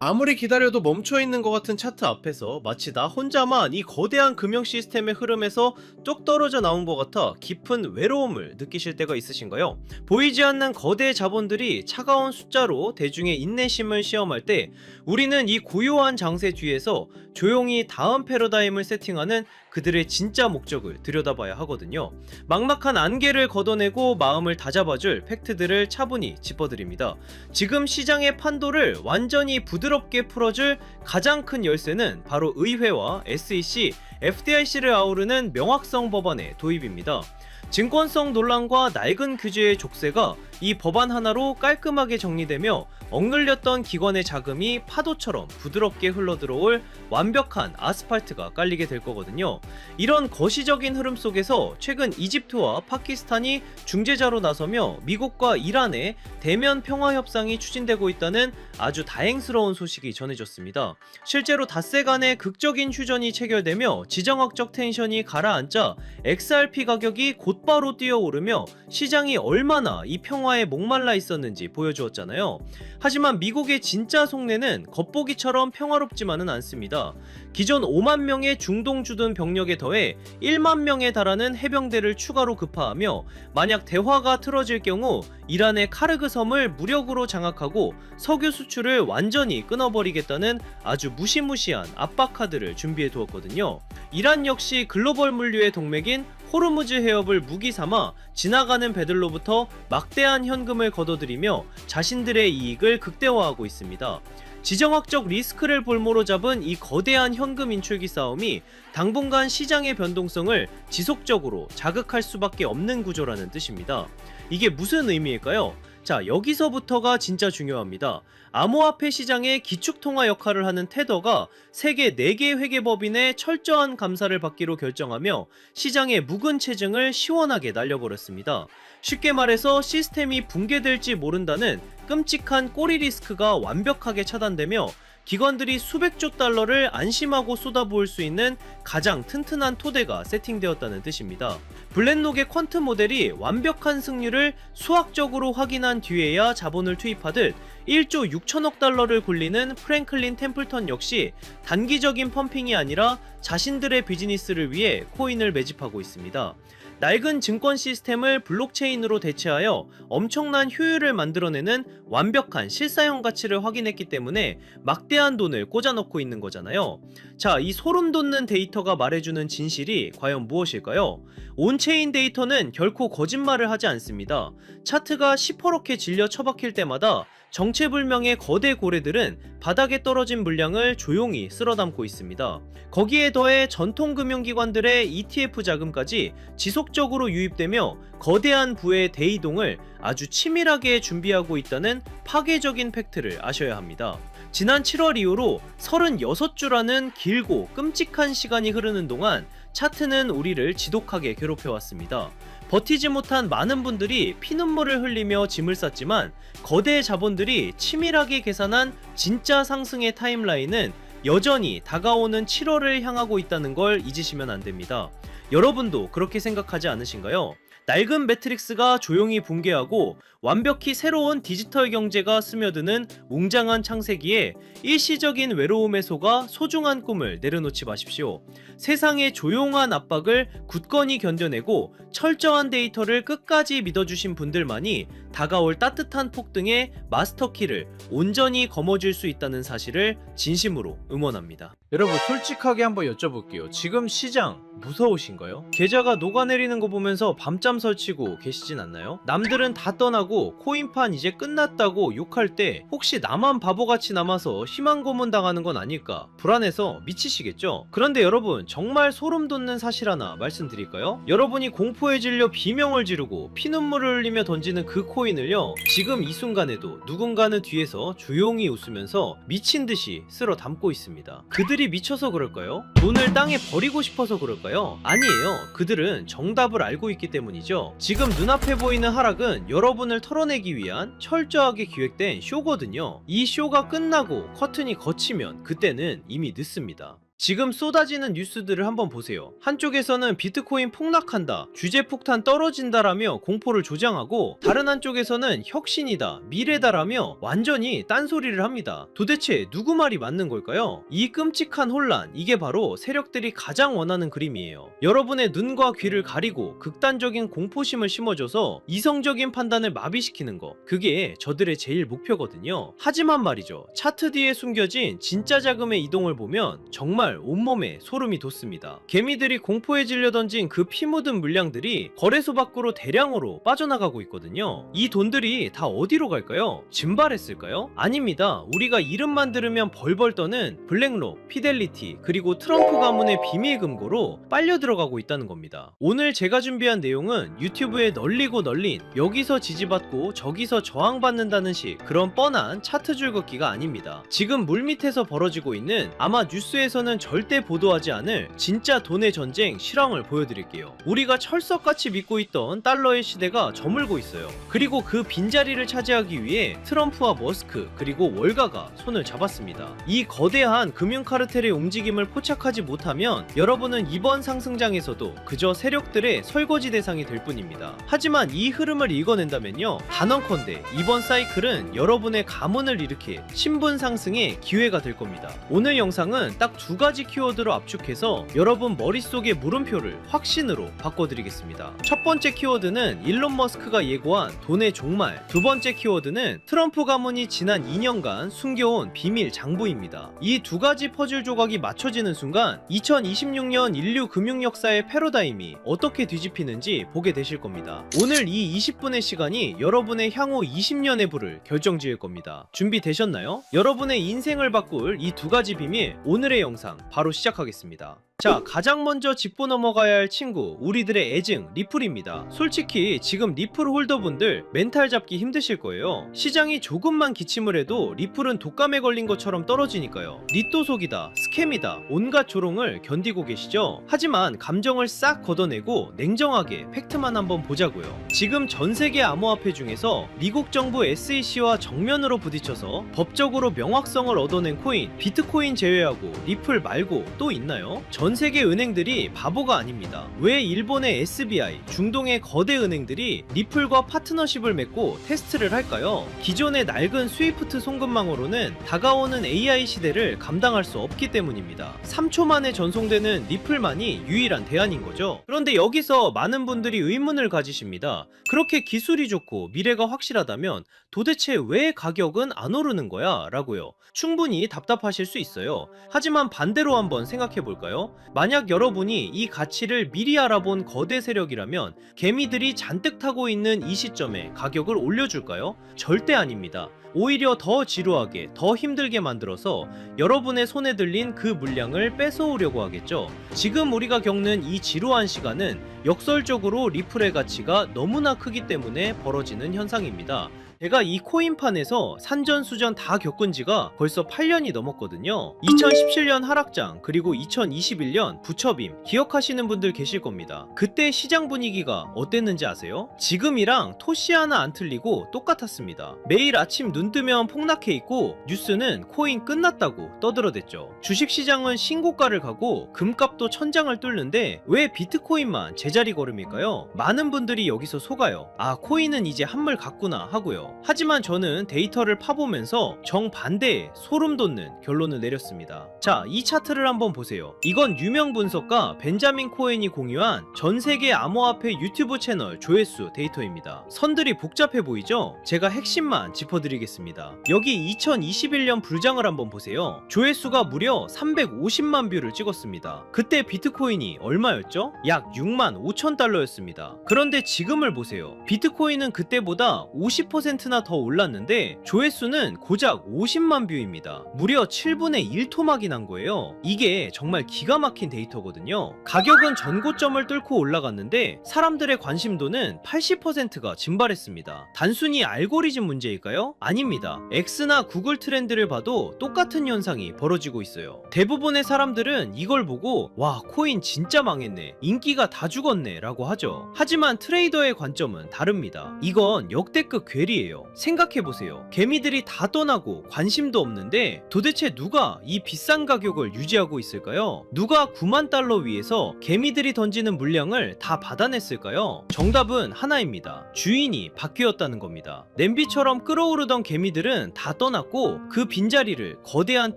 아무리 기다려도 멈춰있는 것 같은 차트 앞에서 마치 나 혼자만 이 거대한 금융 시스템의 흐름에서 뚝 떨어져 나온 것 같아 깊은 외로움을 느끼실 때가 있으신가요? 보이지 않는 거대 자본들이 차가운 숫자로 대중의 인내심을 시험할 때 우리는 이 고요한 장세 뒤에서 조용히 다음 패러다임을 세팅하는 그들의 진짜 목적을 들여다봐야 하거든요. 막막한 안개를 걷어내고 마음을 다잡아줄 팩트들을 차분히 짚어드립니다. 지금 시장의 판도를 완전히 부드럽게 풀어줄 가장 큰 열쇠는 바로 의회와 SEC, FDIC를 아우르는 명확성 법안의 도입입니다. 증권성 논란과 낡은 규제의 족쇄가 이 법안 하나로 깔끔하게 정리되며 억눌렸던 기관의 자금이 파도처럼 부드럽게 흘러들어올 완벽한 아스팔트가 깔리게 될 거거든요. 이런 거시적인 흐름 속에서 최근 이집트와 파키스탄이 중재자로 나서며 미국과 이란의 대면 평화 협상이 추진되고 있다는 아주 다행스러운 소식이 전해졌습니다. 실제로 닷새 간의 극적인 휴전이 체결되며 지정학적 텐션이 가라앉자 XRP 가격이 곧바로 뛰어오르며 시장이 얼마나 이 평화에 목말라 있었는지 보여주었잖아요. 하지만 미국의 진짜 속내는 겉보기처럼 평화롭지만은 않습니다. 기존 5만 명의 중동 주둔 병력에 더해 1만 명에 달하는 해병대를 추가로 급파하며 만약 대화가 틀어질 경우 이란의 카르그 섬을 무력으로 장악하고 석유 수출을 완전히 끊어버리겠다는 아주 무시무시한 압박 카드를 준비해 두었거든요. 이란 역시 글로벌 물류의 동맥인 호르무즈 해협을 무기 삼아 지나가는 배들로부터 막대한 현금을 걷어들이며 자신들의 이익을 극대화하고 있습니다. 지정학적 리스크를 볼모로 잡은 이 거대한 현금 인출기 싸움이 당분간 시장의 변동성을 지속적으로 자극할 수밖에 없는 구조라는 뜻입니다. 이게 무슨 의미일까요? 자, 여기서부터가 진짜 중요합니다. 암호화폐 시장의 기축통화 역할을 하는 테더가 세계 4개 회계법인의 철저한 감사를 받기로 결정하며 시장의 묵은 체증을 시원하게 날려버렸습니다. 쉽게 말해서 시스템이 붕괴될지 모른다는 끔찍한 꼬리 리스크가 완벽하게 차단되며 기관들이 수백조 달러를 안심하고 쏟아부을 수 있는 가장 튼튼한 토대가 세팅되었다는 뜻입니다. 블랙록의 퀀트 모델이 완벽한 승률을 수학적으로 확인한 뒤에야 자본을 투입하듯 1조 6천억 달러를 굴리는 프랭클린 템플턴 역시 단기적인 펌핑이 아니라 자신들의 비즈니스를 위해 코인을 매집하고 있습니다. 낡은 증권 시스템을 블록체인으로 대체하여 엄청난 효율을 만들어내는 완벽한 실사형 가치를 확인했기 때문에 막대한 돈을 꽂아넣고 있는 거잖아요. 자, 이 소름 돋는 데이터가 말해주는 진실이 과연 무엇일까요? 온체인 데이터는 결코 거짓말을 하지 않습니다. 차트가 시퍼렇게 질려 처박힐 때마다 정체불명의 거대 고래들은 바닥에 떨어진 물량을 조용히 쓸어담고 있습니다. 거기에 더해 전통금융기관들의 ETF 자금까지 지속적으로 유입되며 거대한 부의 대이동을 아주 치밀하게 준비하고 있다는 파괴적인 팩트를 아셔야 합니다. 지난 7월 이후로 36주라는 길고 끔찍한 시간이 흐르는 동안 차트는 우리를 지독하게 괴롭혀왔습니다. 버티지 못한 많은 분들이 피눈물을 흘리며 짐을 쌌지만 거대 자본들이 치밀하게 계산한 진짜 상승의 타임라인은 여전히 다가오는 7월을 향하고 있다는 걸 잊으시면 안 됩니다. 여러분도 그렇게 생각하지 않으신가요? 낡은 매트릭스가 조용히 붕괴하고 완벽히 새로운 디지털 경제가 스며드는 웅장한 창세기에 일시적인 외로움에 속아 소중한 꿈을 내려놓지 마십시오. 세상의 조용한 압박을 굳건히 견뎌내고 철저한 데이터를 끝까지 믿어주신 분들만이 다가올 따뜻한 폭등의 마스터키를 온전히 거머쥘 수 있다는 사실을 진심으로 응원합니다. 여러분, 솔직하게 한번 여쭤볼게요. 지금 시장 무서우신가요? 계좌가 녹아내리는 거 보면서 밤잠 설치고 계시진 않나요? 남들은 다 떠나고 코인판 이제 끝났다고 욕할 때 혹시 나만 바보같이 남아서 희망 고문 당하는 건 아닐까 불안해서 미치시겠죠? 그런데 여러분, 정말 소름 돋는 사실 하나 말씀드릴까요? 여러분이 공포에 질려 비명을 지르고 피눈물을 흘리며 던지는 그 코인을요, 지금 이 순간에도 누군가는 뒤에서 조용히 웃으면서 미친듯이 쓸어 담고 있습니다. 그들이 미쳐서 그럴까요? 돈을 땅에 버리고 싶어서 그럴까요? 아니에요. 그들은 정답을 알고 있기 때문이죠. 지금 눈앞에 보이는 하락은 여러분을 털어내기 위한 철저하게 기획된 쇼거든요. 이 쇼가 끝나고 커튼이 걷히면 그때는 이미 늦습니다. 지금 쏟아지는 뉴스들을 한번 보세요. 한쪽에서는 비트코인 폭락한다, 규제 폭탄 떨어진다라며 공포를 조장하고, 다른 한쪽에서는 혁신이다, 미래다라며 완전히 딴소리를 합니다. 도대체 누구 말이 맞는 걸까요? 이 끔찍한 혼란, 이게 바로 세력들이 가장 원하는 그림이에요. 여러분의 눈과 귀를 가리고 극단적인 공포심을 심어줘서 이성적인 판단을 마비시키는 거, 그게 저들의 제일 목표거든요. 하지만 말이죠, 차트 뒤에 숨겨진 진짜 자금의 이동을 보면 정말 온몸에 소름이 돋습니다. 개미들이 공포에 질려 던진 그 피 묻은 물량들이 거래소 밖으로 대량으로 빠져나가고 있거든요. 이 돈들이 다 어디로 갈까요? 증발했을까요? 아닙니다. 우리가 이름만 들으면 벌벌 떠는 블랙록, 피델리티, 그리고 트럼프 가문의 비밀 금고로 빨려 들어가고 있다는 겁니다. 오늘 제가 준비한 내용은 유튜브에 널리고 널린 여기서 지지받고 저기서 저항받는다는 식 그런 뻔한 차트 줄긋기가 아닙니다. 지금 물밑에서 벌어지고 있는, 아마 뉴스에서는 절대 보도하지 않을 진짜 돈의 전쟁 실황을 보여드릴게요. 우리가 철석같이 믿고 있던 달러의 시대가 저물고 있어요. 그리고 그 빈자리를 차지하기 위해 트럼프와 머스크 그리고 월가가 손을 잡았습니다. 이 거대한 금융카르텔의 움직임을 포착하지 못하면 여러분은 이번 상승장에서도 그저 세력들의 설거지 대상이 될 뿐입니다. 하지만 이 흐름을 읽어낸다면요, 단언컨대 이번 사이클은 여러분의 가문을 일으킬 신분 상승의 기회가 될 겁니다. 오늘 영상은 딱 두 가지 키워드로 압축해서 여러분 머릿속의 물음표를 확신으로 바꿔드리겠습니다. 첫 번째 키워드는 일론 머스크가 예고한 돈의 종말, 두 번째 키워드는 트럼프 가문이 지난 2년간 숨겨온 비밀 장부입니다. 이 두 가지 퍼즐 조각이 맞춰지는 순간 2026년 인류 금융 역사의 패러다임이 어떻게 뒤집히는지 보게 되실 겁니다. 오늘 이 20분의 시간이 여러분의 향후 20년의 부를 결정지을 겁니다. 준비되셨나요? 여러분의 인생을 바꿀 이 두 가지 비밀, 오늘의 영상 바로 시작하겠습니다. 자, 가장 먼저 짚고 넘어가야 할 친구, 우리들의 애증 리플입니다. 솔직히 지금 리플 홀더분들 멘탈 잡기 힘드실 거예요. 시장이 조금만 기침을 해도 리플은 독감에 걸린 것처럼 떨어지니까요. 리또속이다, 스캠이다, 온갖 조롱을 견디고 계시죠? 하지만 감정을 싹 걷어내고 냉정하게 팩트만 한번 보자고요. 지금 전세계 암호화폐 중에서 미국 정부 SEC와 정면으로 부딪혀서 법적으로 명확성을 얻어낸 코인, 비트코인 제외하고 리플 말고 또 있나요? 전 세계 은행들이 바보가 아닙니다. 왜 일본의 SBI, 중동의 거대 은행들이 리플과 파트너십을 맺고 테스트를 할까요? 기존의 낡은 스위프트 송금망으로는 다가오는 AI 시대를 감당할 수 없기 때문입니다. 3초 만에 전송되는 리플만이 유일한 대안인 거죠. 그런데 여기서 많은 분들이 의문을 가지십니다. 그렇게 기술이 좋고 미래가 확실하다면 도대체 왜 가격은 안 오르는 거야? 라고요. 충분히 답답하실 수 있어요. 하지만 반대로 한번 생각해 볼까요? 만약 여러분이 이 가치를 미리 알아본 거대 세력이라면 개미들이 잔뜩 타고 있는 이 시점에 가격을 올려줄까요? 절대 아닙니다. 오히려 더 지루하게, 더 힘들게 만들어서 여러분의 손에 들린 그 물량을 뺏어오려고 하겠죠. 지금 우리가 겪는 이 지루한 시간은 역설적으로 리플의 가치가 너무나 크기 때문에 벌어지는 현상입니다. 제가 이 코인판에서 산전수전 다 겪은 지가 벌써 8년이 넘었거든요. 2017년 하락장, 그리고 2021년 부처빔 기억하시는 분들 계실 겁니다. 그때 시장 분위기가 어땠는지 아세요? 지금이랑 토시 하나 안 틀리고 똑같았습니다. 매일 아침 눈 뜨면 폭락해 있고 뉴스는 코인 끝났다고 떠들어댔죠. 주식시장은 신고가를 가고 금값도 천장을 뚫는데 왜 비트코인만 제자리 걸음일까요? 많은 분들이 여기서 속아요. 아, 코인은 이제 한물 갔구나 하고요. 하지만 저는 데이터를 파보면서 정반대의 소름 돋는 결론을 내렸습니다. 자, 이 차트를 한번 보세요. 이건 유명 분석가 벤자민 코엔이 공유한 전세계 암호화폐 유튜브 채널 조회수 데이터입니다. 선들이 복잡해 보이죠? 제가 핵심만 짚어드리겠습니다. 여기 2021년 불장을 한번 보세요. 조회수가 무려 350만 뷰를 찍었습니다. 그때 비트코인이 얼마였죠? 약 6만 5천 달러였습니다. 그런데 지금을 보세요. 비트코인은 그때보다 50%나 더 올랐는데 조회수는 고작 50만 뷰입니다. 무려 7분의 1토막이 난 거예요. 이게 정말 기가 막힌 데이터거든요. 가격은 전고점을 뚫고 올라갔는데 사람들의 관심도는 80%가 증발했습니다. 단순히 알고리즘 문제일까요? 아닙니다. X나 구글 트렌드를 봐도 똑같은 현상이 벌어지고 있어요. 대부분의 사람들은 이걸 보고 와, 코인 진짜 망했네, 인기가 다 죽었네 라고 하죠. 하지만 트레이더의 관점은 다릅니다. 이건 역대급 괴리예요. 말이에요. 생각해보세요. 개미들이 다 떠나고 관심도 없는데 도대체 누가 이 비싼 가격을 유지하고 있을까요? 누가 9만 달러 위에서 개미들이 던지는 물량을 다 받아냈을까요? 정답은 하나입니다. 주인이 바뀌었다는 겁니다. 냄비처럼 끓어오르던 개미들은 다 떠났고 그 빈자리를 거대한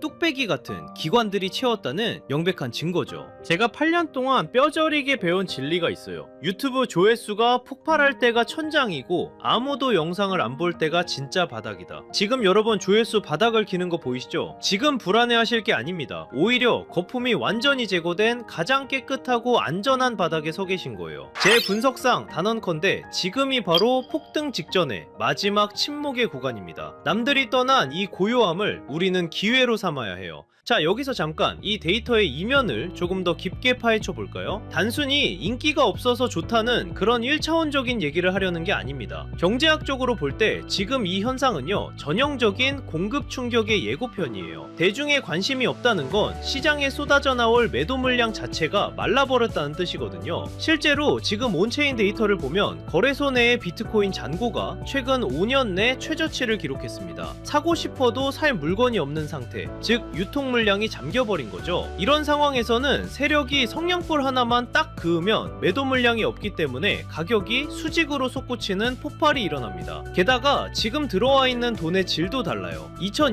뚝배기 같은 기관들이 채웠다는 명백한 증거죠. 제가 8년 동안 뼈저리게 배운 진리가 있어요. 유튜브 조회수가 폭발할 때가 천장이고 아무도 영상을 안 볼 때가 진짜 바닥이다. 지금 여러분 조회수 바닥을 기는 거 보이시죠? 지금 불안해하실 게 아닙니다. 오히려 거품이 완전히 제거된 가장 깨끗하고 안전한 바닥에 서 계신 거예요. 제 분석상 단언컨대 지금이 바로 폭등 직전의 마지막 침묵의 구간입니다. 남들이 떠난 이 고요함을 우리는 기회로 삼아야 해요. 자, 여기서 잠깐 이 데이터의 이면을 조금 더 깊게 파헤쳐 볼까요? 단순히 인기가 없어서 좋다는 그런 1차원적인 얘기를 하려는 게 아닙니다. 경제학적으로 볼 때 지금 이 현상은요, 전형적인 공급 충격의 예고편이에요. 대중의 관심이 없다는 건 시장에 쏟아져 나올 매도 물량 자체가 말라버렸다는 뜻이거든요. 실제로 지금 온체인 데이터를 보면 거래소 내의 비트코인 잔고가 최근 5년 내 최저치를 기록했습니다. 사고 싶어도 살 물건이 없는 상태, 즉 유통 물량이 잠겨버린 거죠. 이런 상황에서는 세력이 성냥불 하나만 딱 그으면 매도 물량이 없기 때문에 가격이 수직으로 솟구치는 폭발이 일어납니다. 게다가 지금 들어와 있는 돈의 질도 달라요.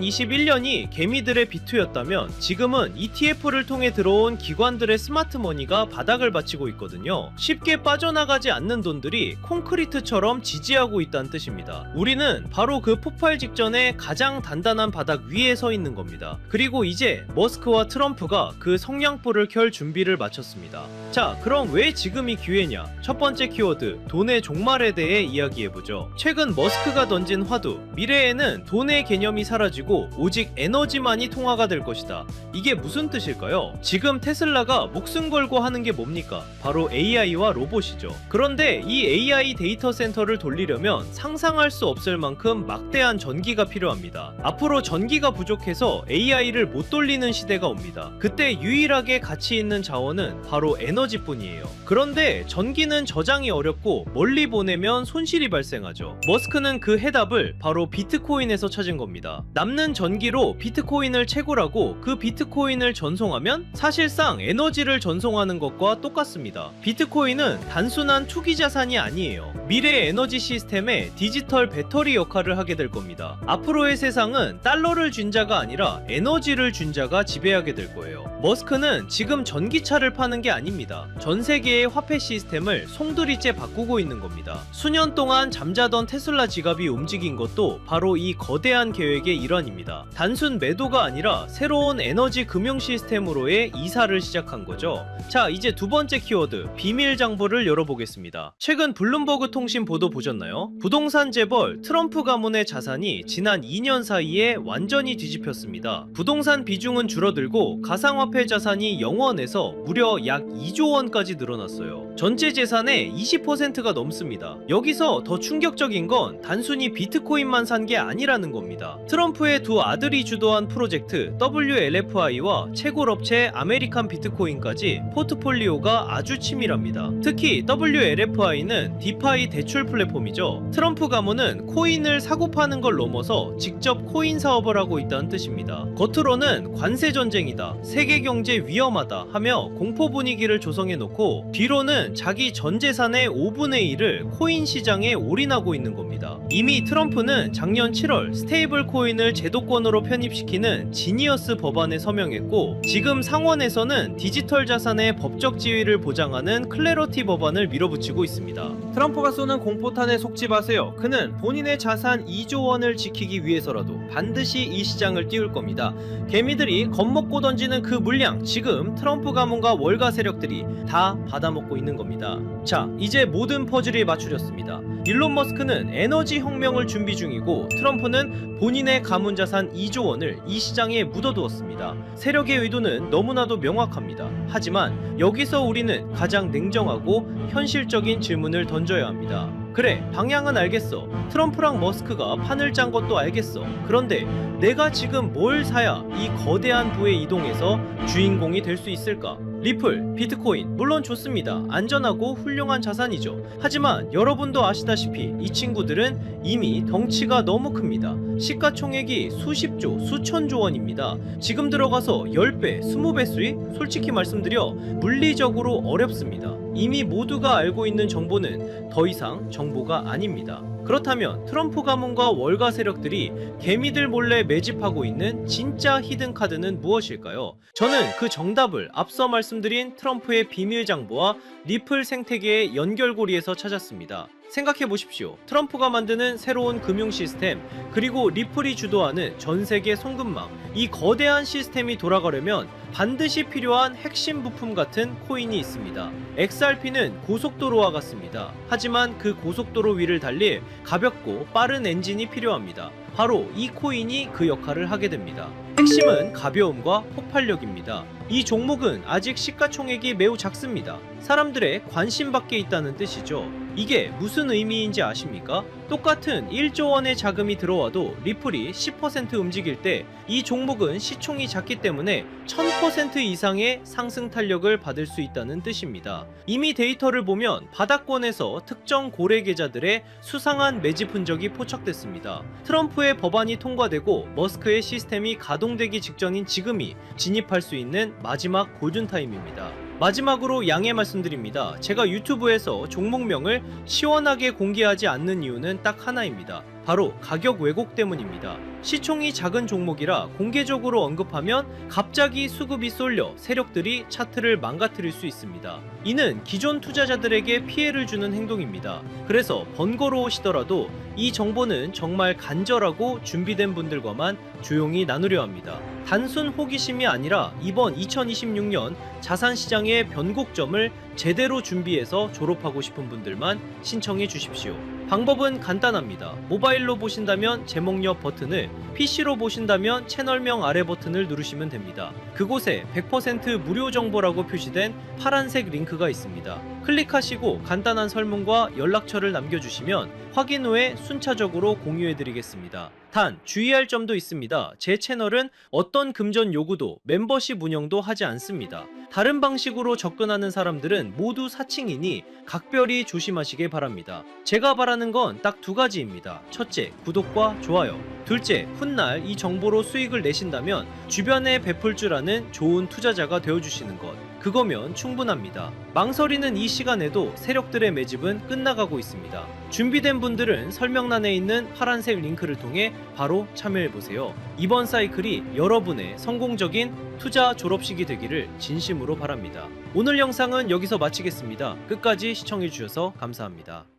2021년이 개미들의 비투였다면 지금은 ETF를 통해 들어온 기관들의 스마트머니가 바닥을 받치고 있거든요. 쉽게 빠져나가지 않는 돈들이 콘크리트처럼 지지하고 있다는 뜻입니다. 우리는 바로 그 폭발 직전에 가장 단단한 바닥 위에 서 있는 겁니다. 그리고 이제 머스크와 트럼프가 그 성냥불을 켤 준비를 마쳤습니다. 자, 그럼 왜 지금이 기회냐? 첫 번째 키워드, 돈의 종말에 대해 이야기해보죠. 최근 머스크가 던진 화두, 미래에는 돈의 개념이 사라지고 오직 에너지만이 통화가 될 것이다. 이게 무슨 뜻일까요? 지금 테슬라가 목숨 걸고 하는 게 뭡니까? 바로 AI와 로봇이죠. 그런데 이 AI 데이터 센터를 돌리려면 상상할 수 없을 만큼 막대한 전기가 필요합니다. 앞으로 전기가 부족해서 AI를 못 돌리는 시대가 옵니다. 그때 유일하게 가치 있는 자원은 바로 에너지뿐이에요. 그런데 전기는 저장이 어렵고 멀리 보내면 손실이 발생하죠. 머스크는 그 해답을 바로 비트코인에서 찾은 겁니다. 남는 전기로 비트코인을 채굴하고 그 비트코인을 전송하면 사실상 에너지를 전송하는 것과 똑같습니다. 비트코인은 단순한 투기 자산이 아니에요. 미래의 에너지 시스템의 디지털 배터리 역할을 하게 될 겁니다. 앞으로의 세상은 달러를 준 자가 아니라 에너지를 준 자가 지배하게 될 거예요. 머스크는 지금 전기차를 파는 게 아닙니다. 전 세계의 화폐 시스템을 송두리째 바꾸고 있는 겁니다. 수년 동안 잠자던 테슬라 지갑이 움직인 것도 바로 이 거대한 계획의 일환입니다. 단순 매도가 아니라 새로운 에너지 금융 시스템으로의 이사를 시작한 거죠. 자, 이제 두 번째 키워드, 비밀 장부를 열어보겠습니다. 최근 블룸버그 통신 보도 보셨나요? 부동산 재벌 트럼프 가문의 자산이 지난 2년 사이에 완전히 뒤집혔습니다. 부동산 비중은 줄어들고 가상화폐 자산이 0원에서 무려 약 2조 원까지 늘어났어요. 전체 재산의 20%가 넘습니다. 여기서 더 충격적인 건 단순히 비트코인만 산 게 아니라는 겁니다. 트럼프의 두 아들이 주도한 프로젝트 WLFI와 채굴업체 아메리칸 비트코인까지 포트폴리오가 아주 치밀합니다. 특히 WLFI는 디파이 대출 플랫폼이죠. 트럼프 가문은 코인을 사고 파는 걸 넘어서 직접 코인 사업을 하고 있다는 뜻입니다. 겉으로는 관세 전쟁이다, 세계 경제 위험하다 하며 공포 분위기를 조성해 놓고 뒤로는 자기 전 재산의 5분의 1을 코인 시장에 올인하고 있는 겁니다. 이미 트럼프는 작년 7월 스테이블 코인을 제도권으로 편입시키는 지니어스 법안에 서명했고 지금 상원에서는 디지털 자산의 법적 지위를 보장하는 클래러티 법안을 밀어붙이고 있습니다. 트럼프가 쏘는 공포탄에 속지 마세요. 그는 본인의 자산 2조 원을 지키기 위해서라도 반드시 이 시장을 띄울 겁니다. 개미들이 겁먹고 던지는 그 물량, 지금 트럼프 가문과 월가 세력들이 다 받아먹고 있는 겁니다. 자, 이제 모든 퍼즐이 맞추렸습니다. 일론 머스크는 에너지 혁명을 준비 중이고 트럼프는 본인의 가문 자산 2조 원을 이 시장에 묻어두었습니다. 세력의 의도는 너무나도 명확합니다. 하지만 여기서 우리는 가장 냉정하고 현실적인 질문을 던져야 합니다. 그래, 방향은 알겠어. 트럼프랑 머스크가 판을 짠 것도 알겠어. 그런데 내가 지금 뭘 사야 이 거대한 부에 이동해서 주인공이 될 수 있을까? 리플, 비트코인 물론 좋습니다. 안전하고 훌륭한 자산이죠. 하지만 여러분도 아시다시피 이 친구들은 이미 덩치가 너무 큽니다. 시가총액이 수십조, 수천조 원입니다. 지금 들어가서 10배, 20배 수익? 솔직히 말씀드려 물리적으로 어렵습니다. 이미 모두가 알고 있는 정보는 더 이상 정보가 아닙니다. 그렇다면 트럼프 가문과 월가 세력들이 개미들 몰래 매집하고 있는 진짜 히든 카드는 무엇일까요? 저는 그 정답을 앞서 말씀드린 트럼프의 비밀 장부와 리플 생태계의 연결고리에서 찾았습니다. 생각해 보십시오. 트럼프가 만드는 새로운 금융 시스템, 그리고 리플이 주도하는 전 세계 송금망, 이 거대한 시스템이 돌아가려면 반드시 필요한 핵심 부품 같은 코인이 있습니다. XRP는 고속도로와 같습니다. 하지만 그 고속도로 위를 달릴 가볍고 빠른 엔진이 필요합니다. 바로 이 코인이 그 역할을 하게 됩니다. 핵심은 가벼움과 폭발력입니다. 이 종목은 아직 시가총액이 매우 작습니다. 사람들의 관심 밖에 있다는 뜻이죠. 이게 무슨 의미인지 아십니까? 똑같은 1조 원의 자금이 들어와도 리플이 10% 움직일 때 이 종목은 시총이 작기 때문에 1000% 이상의 상승 탄력을 받을 수 있다는 뜻입니다. 이미 데이터를 보면 바닥권에서 특정 고래 계좌들의 수상한 매집 흔적이 포착됐습니다. 트럼프의 법안이 통과되고 머스크의 시스템이 가동되기 직전인 지금이 진입할 수 있는 마지막 골든타임입니다. 마지막으로 양해 말씀드립니다. 제가 유튜브에서 종목명을 시원하게 공개하지 않는 이유는 딱 하나입니다. 바로 가격 왜곡 때문입니다. 시총이 작은 종목이라 공개적으로 언급하면 갑자기 수급이 쏠려 세력들이 차트를 망가뜨릴 수 있습니다. 이는 기존 투자자들에게 피해를 주는 행동입니다. 그래서 번거로우시더라도 이 정보는 정말 간절하고 준비된 분들과만 조용히 나누려 합니다. 단순 호기심이 아니라 이번 2026년 자산시장의 변곡점을 제대로 준비해서 졸업하고 싶은 분들만 신청해 주십시오. 방법은 간단합니다. 모바일로 보신다면 제목 옆 버튼을, PC로 보신다면 채널명 아래 버튼을 누르시면 됩니다. 그곳에 100% 무료 정보라고 표시된 파란색 링크가 있습니다. 클릭하시고 간단한 설문과 연락처를 남겨주시면 확인 후에 순차적으로 공유해드리겠습니다. 단 주의할 점도 있습니다. 제 채널은 어떤 금전 요구도 멤버십 운영도 하지 않습니다. 다른 방식으로 접근하는 사람들은 모두 사칭이니 각별히 조심하시길 바랍니다. 제가 바라는 건 딱 두 가지입니다. 첫째, 구독과 좋아요. 둘째, 훗날 이 정보로 수익을 내신다면 주변에 베풀 줄 아는 좋은 투자자가 되어주시는 것. 그거면 충분합니다. 망설이는 이 시간에도 세력들의 매집은 끝나가고 있습니다. 준비된 분들은 설명란에 있는 파란색 링크를 통해 바로 참여해보세요. 이번 사이클이 여러분의 성공적인 투자 졸업식이 되기를 진심으로 바랍니다. 오늘 영상은 여기서 마치겠습니다. 끝까지 시청해주셔서 감사합니다.